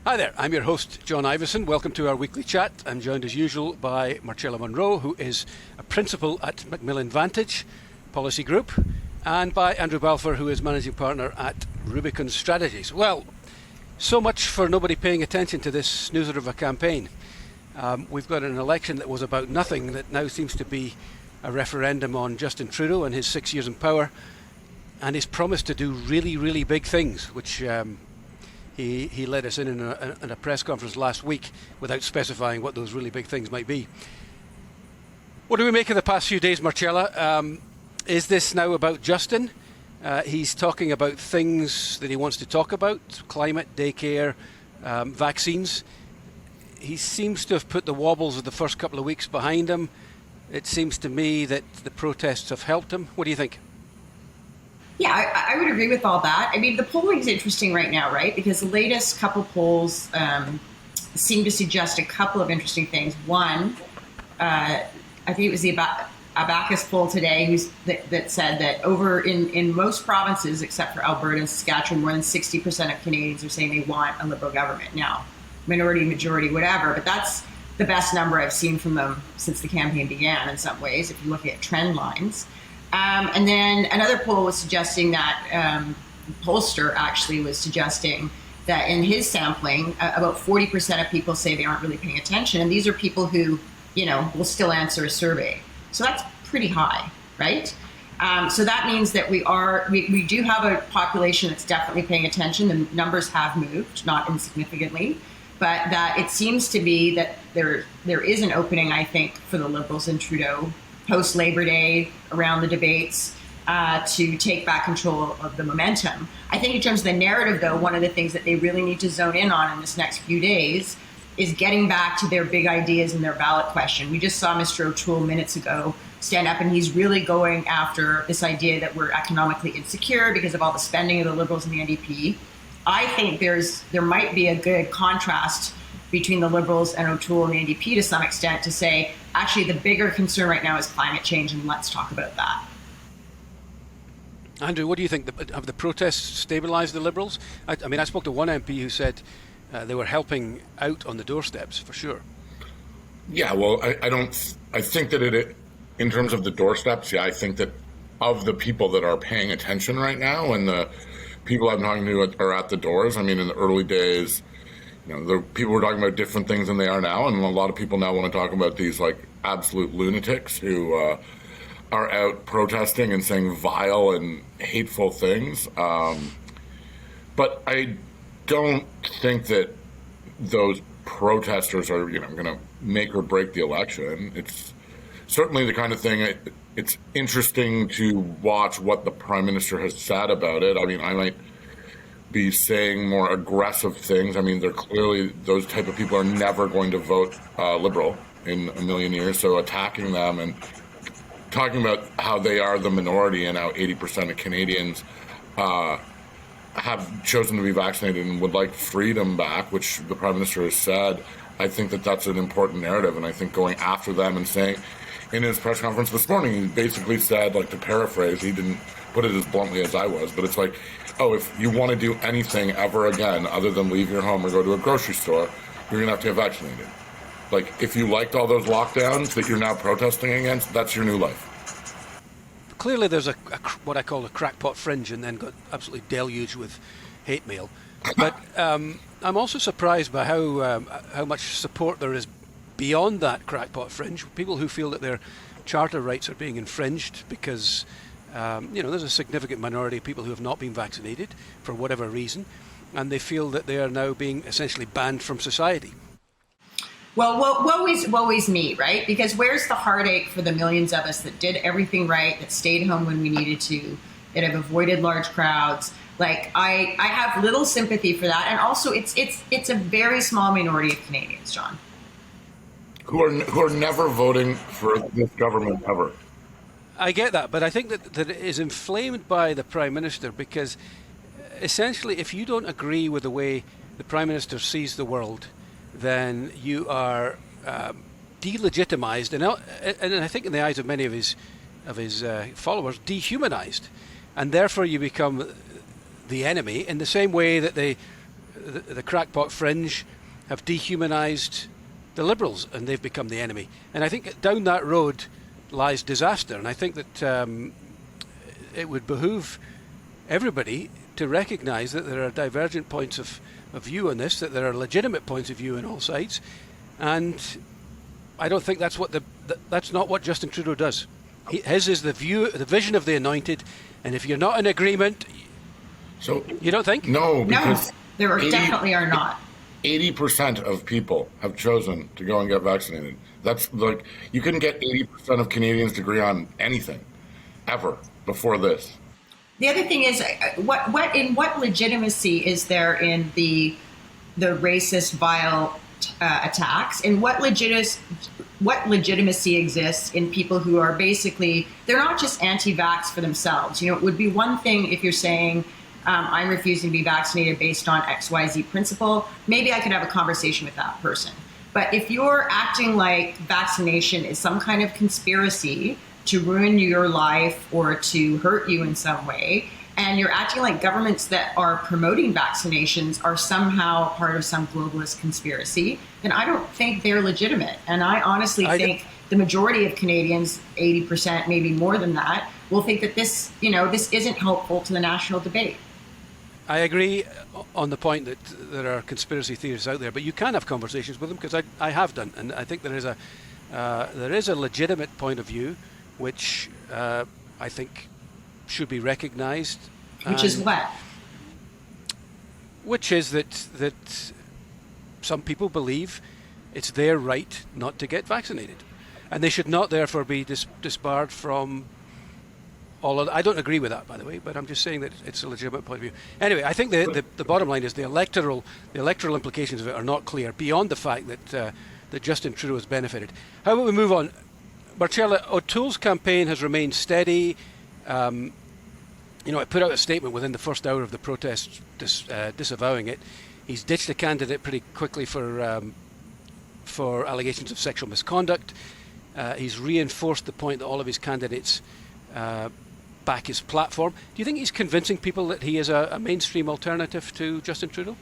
Hi there, I'm your host, John Ivison. Welcome to our weekly chat. I'm joined as usual by Marcella Monroe, who is a principal at Macmillan Vantage Policy Group, and by Andrew Balfour, who is managing partner at Rubicon Strategies. Well, so much for nobody paying attention to this snoozer of a campaign. We've got an election that was about nothing that now seems to be a referendum on Justin Trudeau and his 6 years in power, and his promise to do really, really big things, which he led us in a press conference last week without specifying what those really big things might be. What do we make of the past few days, Marcella? Is this now about Justin? He's talking about things that he wants to talk about: climate, daycare, vaccines. He seems to have put the wobbles of the first couple of weeks behind him. It seems to me that the protests have helped him. What do you think? Yeah, I would agree with all that. I mean, the polling is interesting right now, right? Because the latest couple polls seem to suggest a couple of interesting things. One, I think it was the Abacus poll today that said that over in most provinces, except for Alberta and Saskatchewan, more than 60% of Canadians are saying they want a Liberal government. Now, minority, majority, whatever, but that's the best number I've seen from them since the campaign began in some ways, if you're looking at trend lines. And then another poll was suggesting that, pollster actually was suggesting that in his sampling, about 40% of people say they aren't really paying attention. And these are people who, will still answer a survey. So that's pretty high, right? So that means that we do have a population that's definitely paying attention. The numbers have moved, not insignificantly, but that it seems to be that there is an opening, I think, for the Liberals and Trudeau post-Labor Day around the debates to take back control of the momentum. I think in terms of the narrative, though, one of the things that they really need to zone in on in this next few days is getting back to their big ideas and their ballot question. We just saw Mr. O'Toole minutes ago stand up, and he's really going after this idea that we're economically insecure because of all the spending of the Liberals and the NDP. I think there might be a good contrast between the Liberals and O'Toole and the NDP to some extent to say, actually, the bigger concern right now is climate change, and let's talk about that. Andrew, what do you think? Have the protests stabilised the Liberals? I spoke to one MP who said they were helping out on the doorsteps, for sure. Yeah, well, I think that in terms of the doorsteps, I think that of the people that are paying attention right now and the people I'm talking to are at the doors. I mean, in the early days, the people were talking about different things than they are now, and a lot of people now want to talk about these absolute lunatics who are out protesting and saying vile and hateful things. But I don't think that those protesters are going to make or break the election. It's certainly the kind of thing. It's interesting to watch what the Prime Minister has said about it. I mean, I might be saying more aggressive things. I mean, they're clearly, those type of people are never going to vote Liberal in a million years. So attacking them and talking about how they are the minority and how 80% of Canadians have chosen to be vaccinated and would like freedom back, which the Prime Minister has said, I think that that's an important narrative. And I think going after them and saying, in his press conference this morning, he basically said, to paraphrase, he didn't put it as bluntly as I was, but it's if you want to do anything ever again other than leave your home or go to a grocery store, you're going to have to get vaccinated. If you liked all those lockdowns that you're now protesting against, that's your new life. Clearly there's what I call a crackpot fringe, and then got absolutely deluged with hate mail. But I'm also surprised by how much support there is beyond that crackpot fringe. People who feel that their charter rights are being infringed because there's a significant minority of people who have not been vaccinated for whatever reason, and they feel that they are now being essentially banned from society. Well, woe is me, right? Because where's the heartache for the millions of us that did everything right, that stayed home when we needed to, that have avoided large crowds? I have little sympathy for that, and also it's a very small minority of Canadians, John, who are never voting for this government ever. I get that, but I think that it is inflamed by the Prime Minister, because essentially if you don't agree with the way the Prime Minister sees the world, then you are delegitimized and I think in the eyes of many of his followers, dehumanized, and therefore you become the enemy, in the same way that the the crackpot fringe have dehumanised the Liberals, and they've become the enemy. And I think down that road lies disaster. And I think that it would behoove everybody to recognise that there are divergent points of view on this, that there are legitimate points of view on all sides, and I don't think that's what that's not what Justin Trudeau does. His is the vision of the anointed, and if you're not in agreement, so you don't think? No, because there definitely are not. 80% of people have chosen to go and get vaccinated. That's like, you couldn't get 80% of Canadians to agree on anything ever before this. The other thing is, what legitimacy is there in the racist, vile attacks, and what legitimacy exists in people who are basically, they're not just anti-vax for themselves. You know, it would be one thing if you're saying, I'm refusing to be vaccinated based on XYZ principle. Maybe I could have a conversation with that person. But if you're acting like vaccination is some kind of conspiracy to ruin your life or to hurt you in some way, and you're acting like governments that are promoting vaccinations are somehow part of some globalist conspiracy, then I don't think they're legitimate. And I honestly think the majority of Canadians, 80%, maybe more than that, will think that this isn't helpful to the national debate. I agree on the point that there are conspiracy theorists out there, but you can have conversations with them, because I have done, and I think there is a legitimate point of view which I think should be recognised. Which is what? Which is that some people believe it's their right not to get vaccinated, and they should not therefore be disbarred from all of. I don't agree with that, by the way, but I'm just saying that it's a legitimate point of view. Anyway, I think the bottom line is the electoral implications of it are not clear beyond the fact that Justin Trudeau has benefited. How about we move on? Marcella, O'Toole's campaign has remained steady. I put out a statement within the first hour of the protest disavowing it. He's ditched a candidate pretty quickly for allegations of sexual misconduct. He's reinforced the point that all of his candidates back his platform. Do you think he's convincing people that he is a mainstream alternative to Justin Trudeau?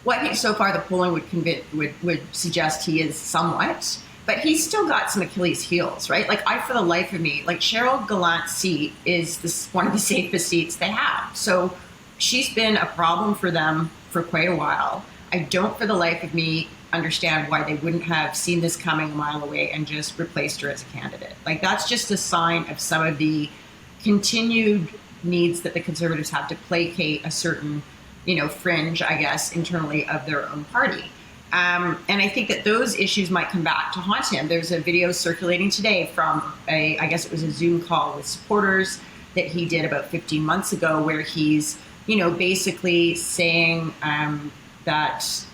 Well, I think so far the polling would suggest he is somewhat. But he's still got some Achilles heels, right? Like, for the life of me, like, Cheryl Gallant's seat is one of the safest seats they have. So she's been a problem for them for quite a while. I don't, for the life of me, understand why they wouldn't have seen this coming a mile away and just replaced her as a candidate. Like, that's just a sign of some of the continued needs that the Conservatives have to placate a certain, fringe, I guess, internally of their own party. And I think that those issues might come back to haunt him. There's a video circulating today from I guess it was a Zoom call with supporters that he did about 15 months ago, where he's, basically saying that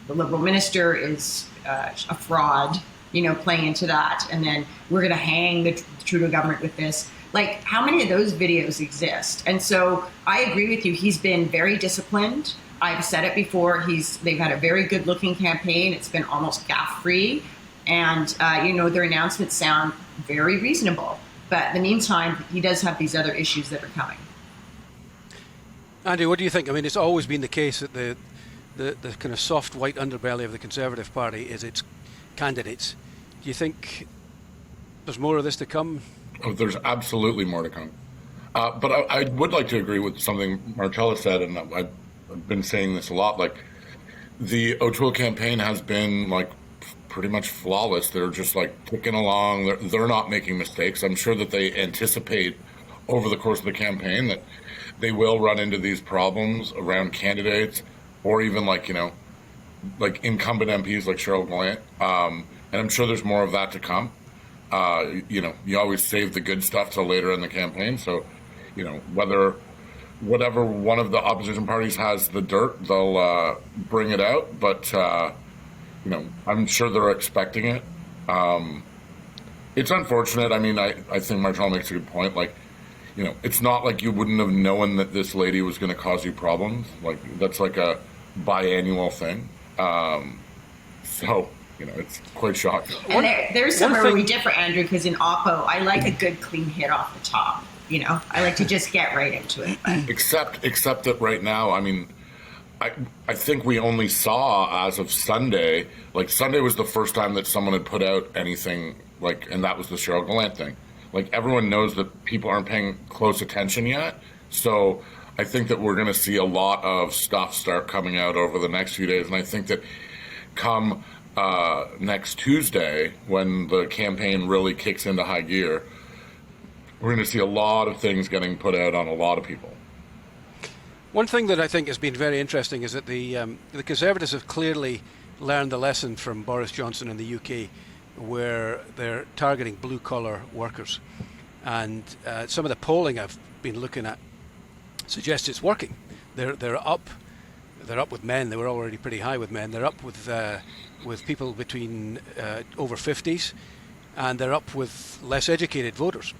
the Liberal minister is a fraud, playing into that. And then we're going to hang the Trudeau government with this. Like, how many of those videos exist? And so I agree with you. He's been very disciplined. I've said it before. They've had a very good-looking campaign. It's been almost gaffe-free, and their announcements sound very reasonable. But in the meantime, he does have these other issues that are coming. Andy, what do you think? I mean, it's always been the case that the kind of soft white underbelly of the Conservative Party is its candidates. Do you think there's more of this to come? Oh, there's absolutely more to come. But I would like to agree with something Marcella said, and I've been saying this a lot. Like, the O'Toole campaign has been like pretty much flawless. They're just like ticking along. They're not making mistakes. I'm sure that they anticipate over the course of the campaign that they will run into these problems around candidates, or even like incumbent MPs like Cheryl Gallant. And I'm sure there's more of that to come. You always save the good stuff till later in the campaign. So, whatever one of the opposition parties has the dirt, they'll bring it out. But, I'm sure they're expecting it. It's unfortunate. I mean, I think Marcel makes a good point. Like, it's not like you wouldn't have known that this lady was going to cause you problems. Like, that's like a biannual thing. So, it's quite shocking. And there's somewhere where we differ, Andrew, because in Oppo, I like a good clean hit off the top. I like to just get right into it. Except that right now, I mean, I think we only saw as of Sunday, like Sunday was the first time that someone had put out anything like, and that was the Cheryl Gallant thing. Like everyone knows that people aren't paying close attention yet. So I think that we're going to see a lot of stuff start coming out over the next few days. And I think that come next Tuesday, when the campaign really kicks into high gear, we're going to see a lot of things getting put out on a lot of people. One thing that I think has been very interesting is that the Conservatives have clearly learned the lesson from Boris Johnson in the UK, where they're targeting blue-collar workers. And some of the polling I've been looking at suggests it's working. They're up with men. They were already pretty high with men. They're up with people between over 50s, and they're up with less educated voters.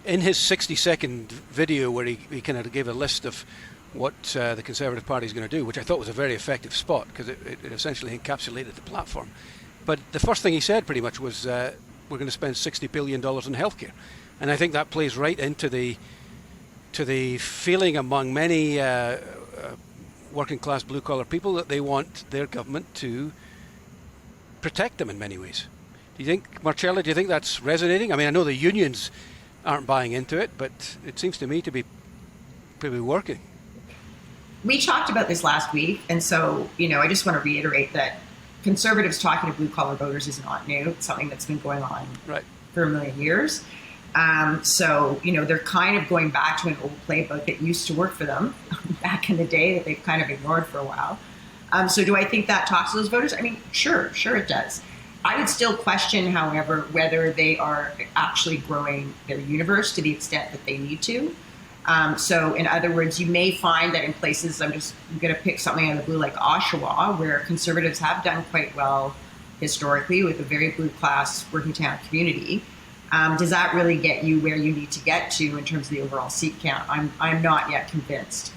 In his 60-second video where he kind of gave a list of what the Conservative Party is going to do, which I thought was a very effective spot because it essentially encapsulated the platform. But the first thing he said pretty much was, we're going to spend $60 billion in healthcare. And I think that plays right into the feeling among many working-class blue-collar people that they want their government to protect them in many ways. Do you think, Marcella, do you think that's resonating? I mean, I know the unions aren't buying into it, but it seems to me to be working. We talked about this last week, and so, I just want to reiterate that Conservatives talking to blue-collar voters is not new. It's something that's been going on for a million years. So, they're kind of going back to an old playbook that used to work for them back in the day that they've kind of ignored for a while. So do I think that talks to those voters? I mean, sure it does. I would still question, however, whether they are actually growing their universe to the extent that they need to. So in other words, you may find that in places, I'm just going to pick something out of the blue like Oshawa, where Conservatives have done quite well historically with a very blue class working town community. Does that really get you where you need to get to in terms of the overall seat count? I'm not yet convinced.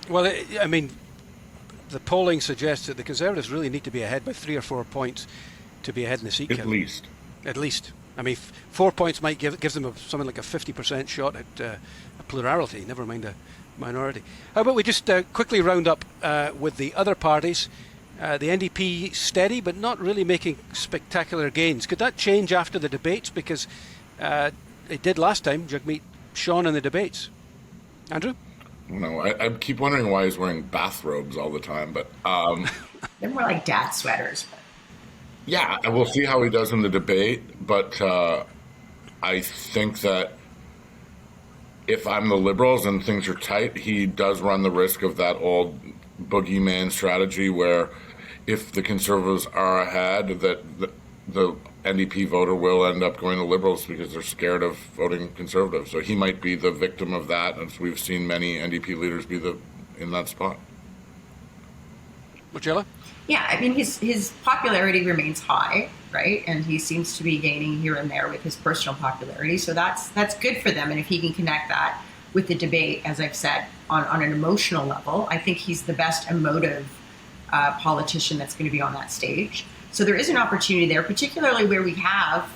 Well, the polling suggests that the Conservatives really need to be ahead by 3 or 4 points to be ahead in the seat count. At least. I mean, 4 points might gives them something like a 50% shot at a plurality, never mind a minority. How about we just quickly round up with the other parties? The NDP steady, but not really making spectacular gains. Could that change after the debates? Because it did last time. Jagmeet shone in the debates. Andrew? No, I keep wondering why he's wearing bathrobes all the time, but they're more like dad sweaters. Yeah, we'll see how he does in the debate, but I think that if I'm the Liberals and things are tight, he does run the risk of that old boogeyman strategy where if the Conservatives are ahead, that the NDP voter will end up going to Liberals because they're scared of voting Conservative. So he might be the victim of that, as we've seen many NDP leaders be in that spot. Marcella? Yeah, I mean, his popularity remains high, right? And he seems to be gaining here and there with his personal popularity. So that's good for them. And if he can connect that with the debate, as I've said, on an emotional level, I think he's the best emotive politician that's going to be on that stage. So there is an opportunity there, particularly where we have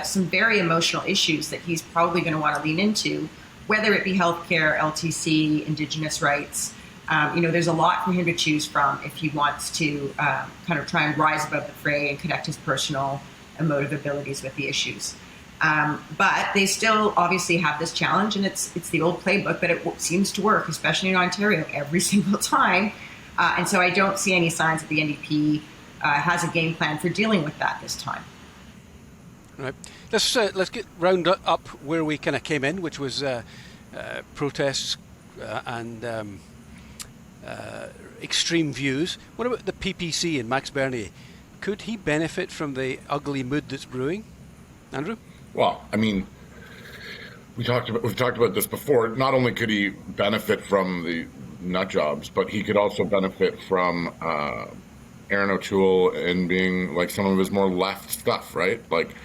some very emotional issues that he's probably going to want to lean into, whether it be healthcare, LTC, Indigenous rights. There's a lot for him to choose from if he wants to kind of try and rise above the fray and connect his personal emotive abilities with the issues. But they still obviously have this challenge, and it's the old playbook, but it seems to work, especially in Ontario, every single time. And so I don't see any signs that the NDP has a game plan for dealing with that this time. Right. Let's get round up where we kind of came in, which was protests and extreme views. What about the PPC and Max Bernier? Could he benefit from the ugly mood that's brewing? Andrew? Well, I mean, we've talked about this before. Not only could he benefit from the nut jobs, but he could also benefit from Aaron O'Toole and being like some of his more left stuff, right? Like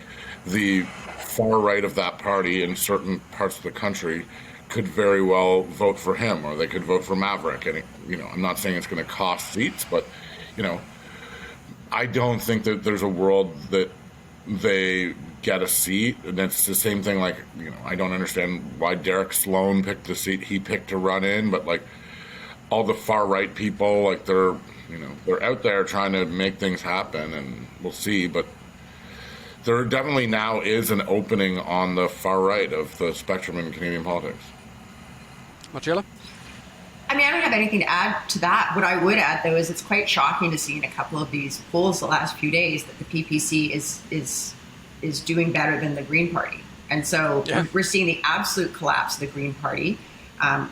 the far right of that party in certain parts of the country could very well vote for him, or they could vote for Maverick. And, I'm not saying it's going to cost seats, but, I don't think that there's a world that they get a seat. And it's the same thing, like, I don't understand why Derek Sloan picked the seat he picked to run in, but, like, all the far right people, like they're out there trying to make things happen, and we'll see. But there definitely now is an opening on the far right of the spectrum in Canadian politics. Marcella? I mean, I don't have anything to add to that. What I would add, though, is it's quite shocking to see in a couple of these polls the last few days that the PPC is doing better than the Green Party. And so we're seeing the absolute collapse of the Green Party,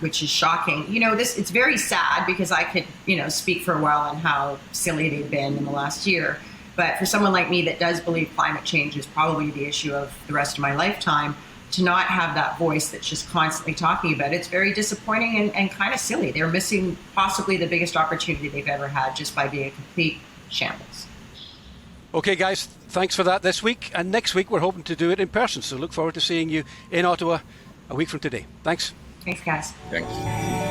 which is shocking. It's very sad because I could, speak for a while on how silly they've been in the last year. But for someone like me that does believe climate change is probably the issue of the rest of my lifetime, to not have that voice that's just constantly talking about it's very disappointing and kind of silly. They're missing possibly the biggest opportunity they've ever had just by being a complete shambles. Okay, guys, thanks for that this week. And next week, we're hoping to do it in person. So look forward to seeing you in Ottawa a week from today. Thanks. Thanks, guys. Thanks.